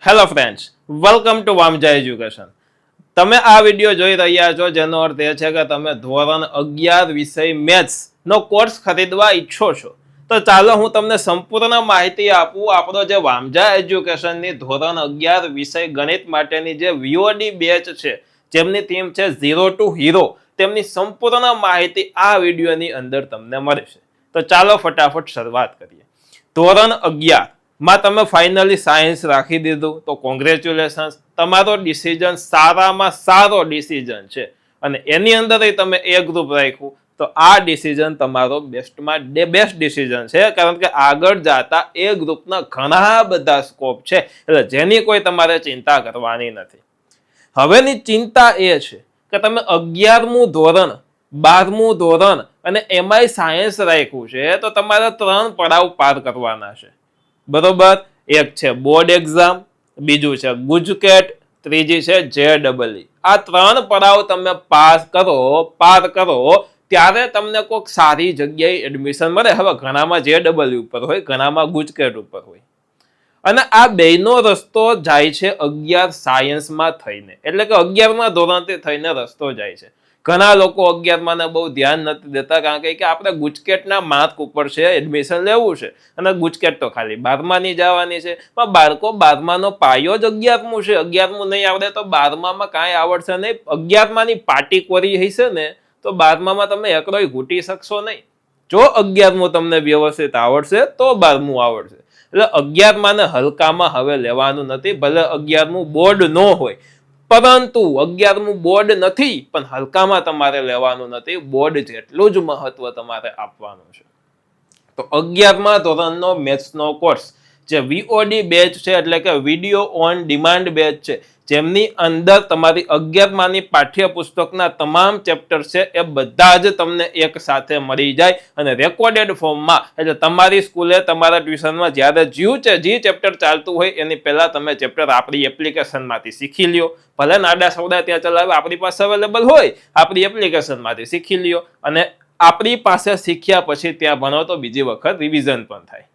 Hello friends, welcome to Vamja education. તમે આ video જોઈ રહ્યા છો જેનો અર્થ એ છે કે તમે ધોરણ 11 વિષય મેથ્સ નો કોર્સ ખરીદવા ઈચ્છો છો. તો ચાલો હું તમને સંપૂર્ણ માહિતી આપું. આપણો જે વામજા એજ્યુકેશનની ધોરણ 11 વિષય ગણિત માટેની જે વીઓડી બેચ છે, જેમની થીમ છે ઝીરો ટુ હીરો, તેમની સંપૂર્ણ માહિતી આ વિડીયોની અંદર તમને મળશે. તો ચાલો ફટાફટ શરૂઆત કરીએ. ધોરણ 11 માં તમે ફાઇનલી સાયન્સ રાખી દીધું તો કોંગ્રેચ્યુલેશન્સ, તમારો ડિસિઝન સારામાં સારો ડિસિઝન છે અને એની અંદર તમે એ ગ્રુપ રાખ્યું તો આ ડિસિઝન તમારો બેસ્ટમાં બેસ્ટ ડિસિઝન છે, કારણ કે આગળ જતા એ ગ્રુપના ઘણા બધા સ્કોપ છે, એટલે જેની કોઈ તમારે ચિંતા કરવાની નથી. હવેની ચિંતા એ છે કે તમે 11મું ધોરણ, 12મું ધોરણ અને એમાંય સાયન્સ રાખ્યું છે તો તમારે 3 પડાવ પાર કરવાના છે. બરોબર? એક છે બોર્ડ એક્ઝામ, બીજું છે ગુજકેટ, ત્રીજી છે JEE. આ 3 પડાવ તમે પાર કરો ત્યારે તમને કોઈક સારી જગ્યાએ એડમિશન મળે. હવે ઘણામાં JEE ઉપર હોય, ઘણામાં ગુજકેટ ઉપર હોય, અને આ બેયનો રસ્તો જાય છે 11 સાયન્સમાં થઈને, એટલે કે 11મા ધોરણથી થઈને રસ્તો જાય છે. ઘણા લોકો 11માં બહુ ધ્યાન નથી દેતા, કારણ કે આપણે ગુજકેટના માર્ક ઉપર છે એડમિશન લેવું છે, અને ગુજકેટ તો ખાલી 12માની જવાની છે. પણ બાળકો 12માનો પાયો જ 11મું છે. 11મું નહીં આવડે તો 12મામાં કાંઈ આવડશે નહીં. 11માની પાટી કોરી હશે ને તો 12મામાં તમે એકડોય ઘૂંટી શકશો નહીં. જો 11મું તમને વ્યવસ્થિત આવડશે તો 12મું આવડશે. એટલે 11માને હલકામાં હવે લેવાનું નથી. ભલે 11મું બોર્ડ ન હોય, પરંતુ 11મું બોર્ડ નથી પણ હલકામાં તમારે લેવાનું નથી. બોર્ડ જેટલું જ મહત્વ તમારે આપવાનું છે. તો 11મા ધોરણનો મેથ્સનો કોર્સ જે વીઓડી બેચ છે, એટલે કે વિડીયો ઓન ડિમાન્ડ બેચ છે, જેમની અંદર તમારી 11માની પાઠ્યપુસ્તકના તમામ ચેપ્ટર છે એ બધા જ તમને એક સાથે મળી જાય અને રેકોર્ડેડ ફોર્મમાં. એટલે તમારી સ્કૂલે, તમારા ટ્યુશનમાં જ્યારે જે ચેપ્ટર ચાલતું હોય એની પહેલા તમે ચેપ્ટર આપણી એપ્લિકેશનમાંથી શીખી લ્યો. ભલે નાડા સવડા ત્યાં ચલાવે, આપણી પાસે અવેલેબલ હોય, આપણી એપ્લિકેશનમાંથી શીખી લ્યો, અને આપણી પાસે શીખ્યા પછી ત્યાં ભણો તો બીજી વખત રિવિઝન પણ થાય.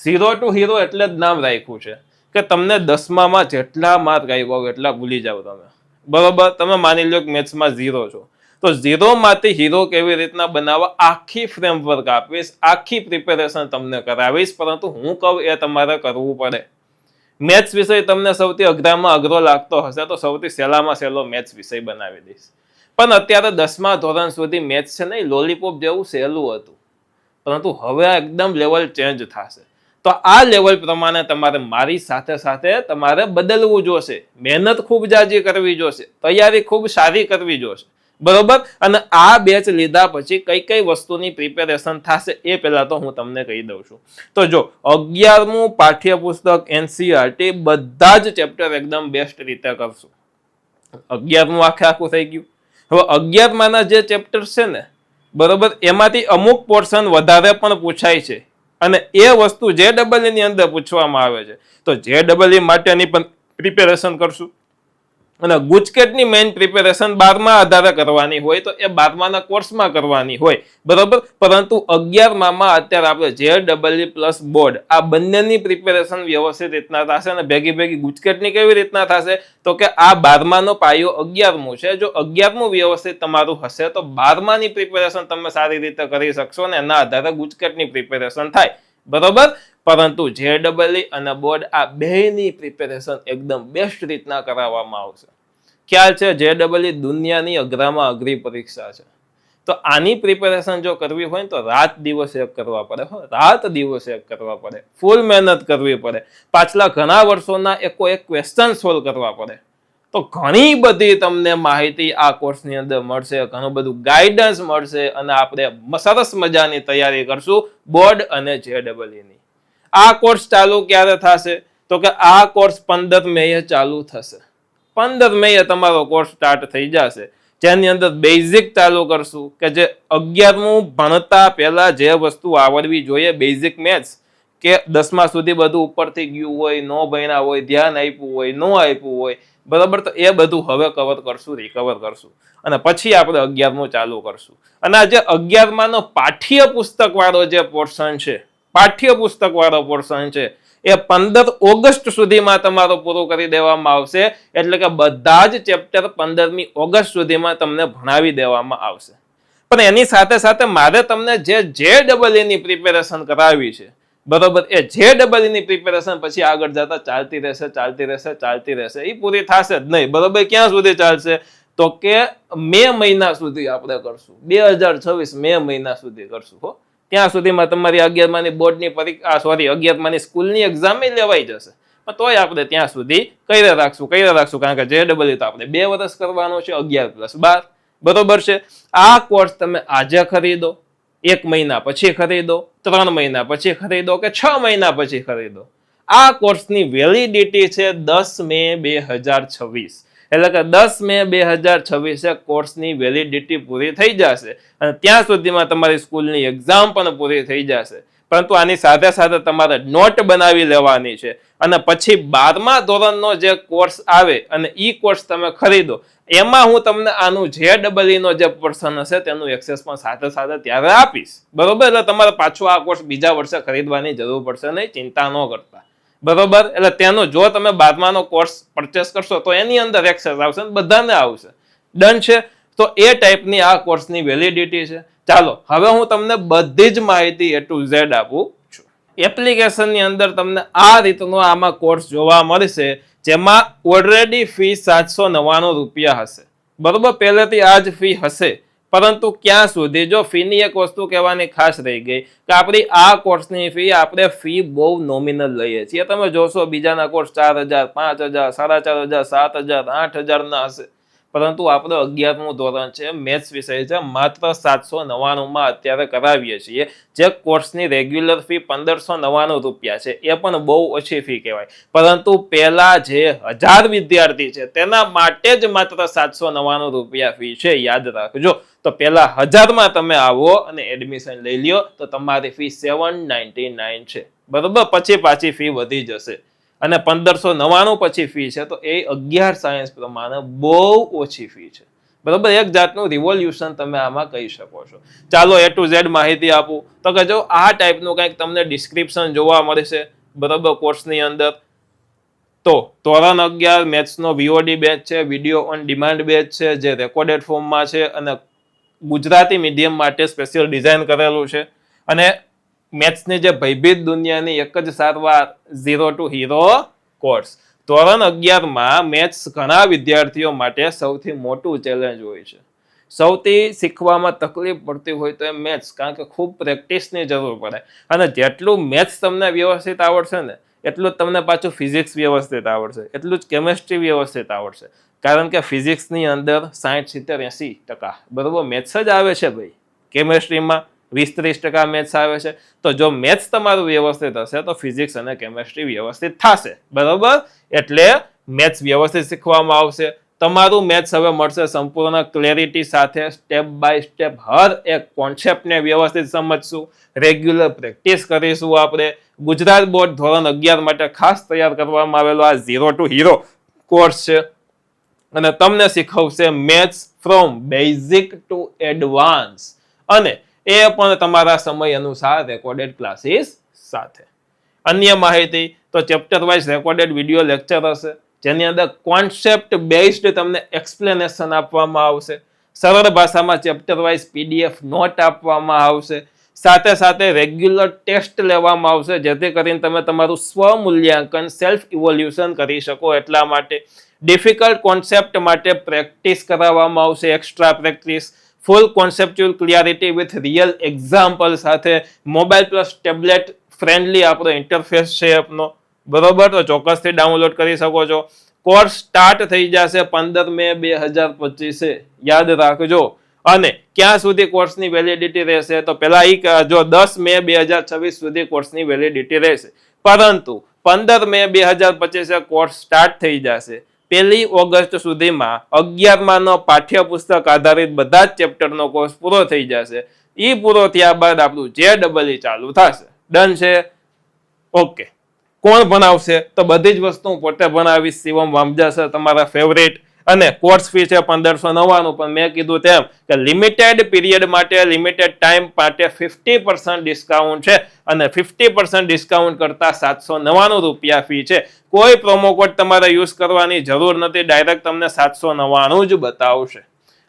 ઝીરો ટુ હીરો એટલે જ નામ રાખ્યું છે કે તમને 10મામાં જેટલા માર્ક આવ્યા હોય એટલા ભૂલી જાવ તમે. બરોબર? તમે માની લો કે મેથ્સમાં 0 છો, તો 0માંથી હીરો કેવી રીતના બનાવવા આખી ફ્રેમવર્ક આપીશ, આખી પ્રિપેરેશન તમને કરાવીશ. પરંતુ હું કહું એ તમારે કરવું પડે. મેથ્સ વિષય તમને સૌથી અઘરામાં અઘરો લાગતો હશે તો સૌથી સહેલામાં સહેલો મેથ્સ વિષય બનાવી દઈશ. પણ અત્યારે 10મા ધોરણ સુધી મેથ્સ છે નહીં, લોલીપોપ જેવું સહેલું હતું, પરંતુ હવે એકદમ લેવલ ચેન્જ થશે. તો આ લેવલ પ્રમાણે તમારે મારી સાથે સાથે તમારે બદલવું જોશે. મહેનત ખૂબ જાજી કરવી જોશે, તૈયારી ખૂબ સારી કરવી જોશે. બરોબર? અને આ બેચ લીધા પછી કઈ વસ્તુની પ્રિપેરેશન થશે એ પહેલા તો હું તમને કહી દઉં છું. તો જો 11મું પાઠ્યપુસ્તક NCERT બધા જ ચેપ્ટર એકદમ બેસ્ટ રીતે કરશું. 11મું આખું થઈ ગયું. હવે 11માના જે ચેપ્ટર છે ને, બરોબર, એમાંથી અમુક પોર્શન વધારે પણ પૂછાય છે, અને એ વસ્તુ JEE ની અંદર પૂછવામાં આવે છે. તો JEE માટેની પણ પ્રિપેરેશન કરશું. અને ગુજકેટની મેઇન પ્રિપેરેશન 12મા આધારે કરવાની હોય તો એ 12માના કોર્સમાં કરવાની હોય. બરોબર? પરંતુ 11મામાં અત્યારે આપણે JEE પ્લસ બોર્ડ આ બંનેની પ્રિપેરેશન વ્યવસ્થિત રીતના થશે. અને ભેગી ગુજકેટની કેવી રીતના થશે તો કે આ 12માનો પાયો 11મું છે. જો 11મું વ્યવસ્થિત તમારું હશે તો 12માની પ્રિપેરેશન તમે સારી રીતે કરી શકશો અને એના આધારે ગુજકેટની પ્રિપેરેશન થાય. બરોબર? પરંતુ JEE અને બોર્ડ આ બેની પ્રિપેરેશન એકદમ બેસ્ટ રીતના કરાવવામાં આવશે. ખ્યાલ છે, JEE દુનિયાની અઘરામાં અઘરી પરીક્ષા છે. તો આની પ્રિપેરેશન જો કરવી હોય તો રાત દિવસ એક કરવા પડે. રાત દિવસ એક કરવા પડે, ફૂલ મહેનત કરવી પડે, પાછલા ઘણા વર્ષોના એક ક્વેશ્ચન સોલ્વ કરવા પડે. તો ઘણી બધી તમને માહિતી આ કોર્સની અંદર મળશે, ઘણું બધું ગાઈડન્સ મળશે, અને આપણે સરસ મજાની તૈયારી કરશું બોર્ડ અને JEE ની. આ કોર્સ ચાલુ ક્યારે થશે તો કે આ કોર્સ 15 મેએ ચાલુ થશે. 15 મેએ તમારો કોર્સ સ્ટાર્ટ થઈ જશે, જેની અંદર બેઝિક ચાલુ કરશું કે જે 11મું ભણતા પહેલા જે વસ્તુ આવડવી જોઈએ, બેઝિક મેથ્સ, કે 10મા સુધી બધું ઉપરથી ગયું હોય, ન ભણ્યા હોય, ધ્યાન આપ્યું હોય, ન આપ્યું હોય, બરાબર, તો એ બધું હવે રિકવર કરશું અને પછી આપણે 11મું ચાલુ કરશું. અને આ જે 11માનો પાઠ્યપુસ્તક વાળો જે પોર્શન છે, એ 15 ઓગસ્ટ સુધીમાં તમારું પૂરું કરી દેવામાં આવશે. એટલે કે બધા જ ચેપ્ટર 15મી ઓગસ્ટ સુધીમાં તમને ભણાવી દેવામાં આવશે. પણ એની સાથે સાથે મારે તમને જે ની પ્રિપેરેશન કરાવી છે, બરોબર, એ જે ની પ્રિપેરેશન પછી આગળ જતા ચાલતી રહેશે. એ પૂરી થશે જ નહીં, બરોબર. ક્યાં સુધી ચાલશે? તો કે મે મહિના સુધી આપણે કરશું, 2026 મે મહિના સુધી કરશું. હો, ત્યાં સુધીમાં તમારી 11માની બોર્ડની પરીક્ષા, 11માની સ્કૂલની એક્ઝામ લેવાઈ જશે. પણ તોય આપણે ત્યાં સુધી કરી રાખશું, કારણ કે જે તો આપણે 2 વર્ષ કરવાનો છે, 11+12, બરોબર છે. આ કોર્સ તમે આજે ખરીદો, 1 મહિના પછી ખરીદો, 3 મહિના પછી ખરીદો કે 6 મહિના પછી ખરીદો, આ કોર્સની વેલિડિટી છે 10 મે 2026. એટલે કે 10 મે 2026 કોર્સની વેલિડિટી પૂરી થઈ જશે અને ત્યાં સુધીમાં તમારી સ્કૂલની એક્ઝામ પણ પૂરી થઈ જશે. પરંતુ આની સાથે સાથે તમારે નોટ બનાવી લેવાની છે અને પછી 12મા ધોરણનો જે કોર્સ આવે અને ઈ કોર્સ તમે ખરીદો, એમાં હું તમને આનું જે નો જે પોર્શન હશે તેનું એક્સેસ પણ સાથે સાથે ત્યારે આપીશ, બરોબર. એટલે તમારે પાછો આ કોર્સ બીજા વર્ષે ખરીદવાની જરૂર પડશે નહીં, ચિંતા ન કરતા, બરોબર. એટલે તેનો જો તમે 12માનો કોર્સ પરચેસ કરશો તો એની અંદર એક્સેસ આવશે, બધાને આવશે. ડન છે. તો એ ટાઈપની આ કોર્સની વેલિડિટી છે. ચાલો હવે હું તમને બધી જ માહિતી A to Z આપું છું. એપ્લિકેશનની અંદર તમને આ રીતનો આમાં કોર્સ જોવા મળશે, જેમાં ઓલરેડી ફી 799 રૂપિયા હશે, બરોબર. પહેલેથી આ જ ફી હશે, પરંતુ ક્યાં સુધી, જો ફીની એક વસ્તુ કહેવાની ખાસ રહી ગઈ કે આપણી આ કોર્સની ફી, આપણે ફી બહુ નોમિનલ લઈએ છીએ. તમે જોશો બીજાના કોર્સ 4000, 5000, 4500, 7000, 8000 ના હશે, પરંતુ આપણો 11મું ધોરણ છે, મેથ્સ વિષય છે, માત્ર 799 અત્યારે કરાવીએ છીએ. જે કોર્સની રેગ્યુલર ફી 1599 રૂપિયા છે, એ પણ બહુ ઓછી ફી કહેવાય. પરંતુ પહેલા જે 1000 વિદ્યાર્થી છે તેના માટે જ માત્ર 799 રૂપિયા ફી છે, યાદ રાખજો. તો પહેલા 1000માં તમે આવો અને એડમિશન લઈ લ્યો તો તમારી ફી 799 છે, બરોબર. પછી પાછી ફી વધી જશે અને 1599 પછી ફી છે, તો એ 11 સાયન્સ પ્રમાણે બહુ ઓછી ફી છે, બરોબર. એક જાતનું રિવોલ્યુશન તમે આમાં કહી શકો છો. ચાલો A to Z માહિતી આપું તો કે જો આ ટાઈપનું કંઈક તમને ડિસ્ક્રિપ્શન જોવા મળશે, બરોબર, કોર્સની અંદર. તો ધોરણ 11 મેથ્સનો VOD બેચ છે, વિડીયો ઓન ડિમાન્ડ બેચ છે, જે રેકોર્ડેડ ફોર્મમાં છે અને ગુજરાતી મીડિયમ માટે સ્પેશિયલ ડિઝાઇન કરેલું છે. અને મેથ્સની જે ભયભીત દુનિયાની એક જ સારવાર, 0 to હીરો કોર્સ. ધોરણ 11માં મેથ્સ ઘણા વિદ્યાર્થીઓ માટે સૌથી મોટું ચેલેન્જ હોય છે. સૌથી શીખવામાં તકલીફ પડતી હોય તો એ મેથ્સ, કારણ કે ખૂબ પ્રેક્ટિસની જરૂર પડે. અને જેટલું મેથ્સ તમને વ્યવસ્થિત આવડશે ને, એટલું જ તમને પાછું ફિઝિક્સ વ્યવસ્થિત આવડશે, એટલું જ કેમેસ્ટ્રી વ્યવસ્થિત આવડશે. કારણ કે ફિઝિક્સની અંદર 60, 70, 80%, બરોબર, મેથ્સ જ આવે છે ભાઈ. કેમેસ્ટ્રીમાં 20-30% મેથ્સ આવે છે. તો જો મેથ્સ તમારું વ્યવસ્થિત હશે તો ફિઝિક્સ અને કેમેસ્ટ્રી વ્યવસ્થિત થશે, બરોબર. એટલે મેથ્સ વ્યવસ્થિત શીખવામાં આવશે. તમારું મેથ્સ હવે મળશે સંપૂર્ણ ક્લેરિટી સાથે, સ્ટેપ બાય સ્ટેપ હર એક કોન્સેપ્ટને વ્યવસ્થિત સમજશું, રેગ્યુલર પ્રેક્ટિસ કરીશું. આપણે ગુજરાત બોર્ડ ધોરણ 11 માટે ખાસ તૈયાર કરવામાં આવેલો આ 0 to હીરો કોર્સ છે અને તમને શીખવશે maths from basic to advance, અને એ પણ તમારા સમય અનુસાર રેકોર્ડેડ ક્લાસીસ સાથે. અન્ય માહિતી તો chapter wise recorded video lecture હશે, જેની અંદર કોન્સેપ્ટ બેઝડ તમને એક્સપ્લેનેશન આપવામાં આવશે. સરળ ભાષામાં ચેપ્ટર વાઇઝ PDF નોટ આપવામાં આવશે. સાથે સાથે રેગ્યુલર ટેસ્ટ લેવામાં આવશે, જેથી કરીને તમે તમારું સ્વમૂલ્યાંકન, સેલ્ફ ઇવોલ્યુશન કરી શકો. એટલા માટે ડિફિકલ્ટ કોન્સેપ્ટ માટે પ્રેક્ટિસ કરાવવામાં આવશે, extra practice. Full conceptual clarity with real example સાથે, મોબાઈલ પ્લસ ટેબ્લેટ ફ્રેન્ડલી આપણો ઇન્ટરફેસ છે આપનો, બરોબર. તો ચોક્કસથી ડાઉનલોડ કરી શકો છો. કોર્સ સ્ટાર્ટ થઈ જશે 15 મે 2025, યાદ રાખજો. અને ક્યાં સુધી કોર્સની વેલિડિટી રહેશે, તો પહેલા જો 10 મે 2026 સુધી કોર્સની વેલિડિટી રહેશે, પરંતુ 15 મે 2025 કોર્સ સ્ટાર્ટ થઈ જશે. 1 ઓગસ્ટ સુધીમાં 11માનો પાઠ્યપુસ્તક આધારિત બધા જ ચેપ્ટરનો કોર્સ પૂરો થઈ જશે. એ પૂરો થયા બાદ આપણું જે ચાલુ થશે. ડન છે? ઓકે. કોણ ભણાવશે? તો બધી જ વસ્તુ હું પોતે ભણાવીશ. શિવમ વામજા સર, તમારા ફેવરેટ. અને કોર્સ ફી છે 1599, પણ મેં કીધું તેમ કે લિમિટેડ પીરિયડ માટે, લિમિટેડ ટાઈમ માટે 50% ડિસ્કાઉન્ટ છે અને 50% ડિસ્કાઉન્ટ કરતા 799 રૂપિયા ફી છે. કોઈ પ્રોમો કોડ તમારે યુઝ કરવાની જરૂર નથી, ડાયરેક્ટ તમને 799 જ બતાવશે.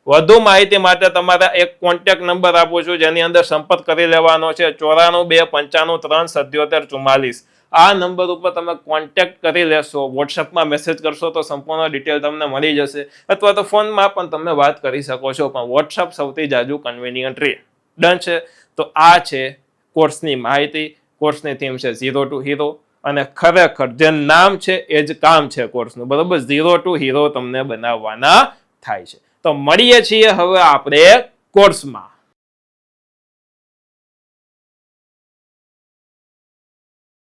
વધુ માહિતી માટે તમારા એક કોન્ટેક્ટ નંબર આપું છું જેની અંદર સંપર્ક કરી લેવાનો છે 9429537744. આ નંબર ઉપર તમે કોન્ટેક્ટ કરી લેશો, વોટ્સઅપમાં મેસેજ કરશો તો સંપૂર્ણ ડિટેલ તમને મળી જશે, અથવા તો ફોનમાં પણ તમે વાત કરી શકો છો, પણ વોટ્સઅપ સૌથી જાજુ કન્વિનિયન્ટ રહે. ડન છે. તો આ છે કોર્સની માહિતી. કોર્સની થીમ છે ઝીરો ટુ હીરો અને ખરેખર જે નામ છે એ જ કામ છે કોર્સનું, બરોબર. ઝીરો ટુ હીરો તમને બનાવવાના થાય છે. તો મળીએ છીએ હવે આપણે કોર્સમાં.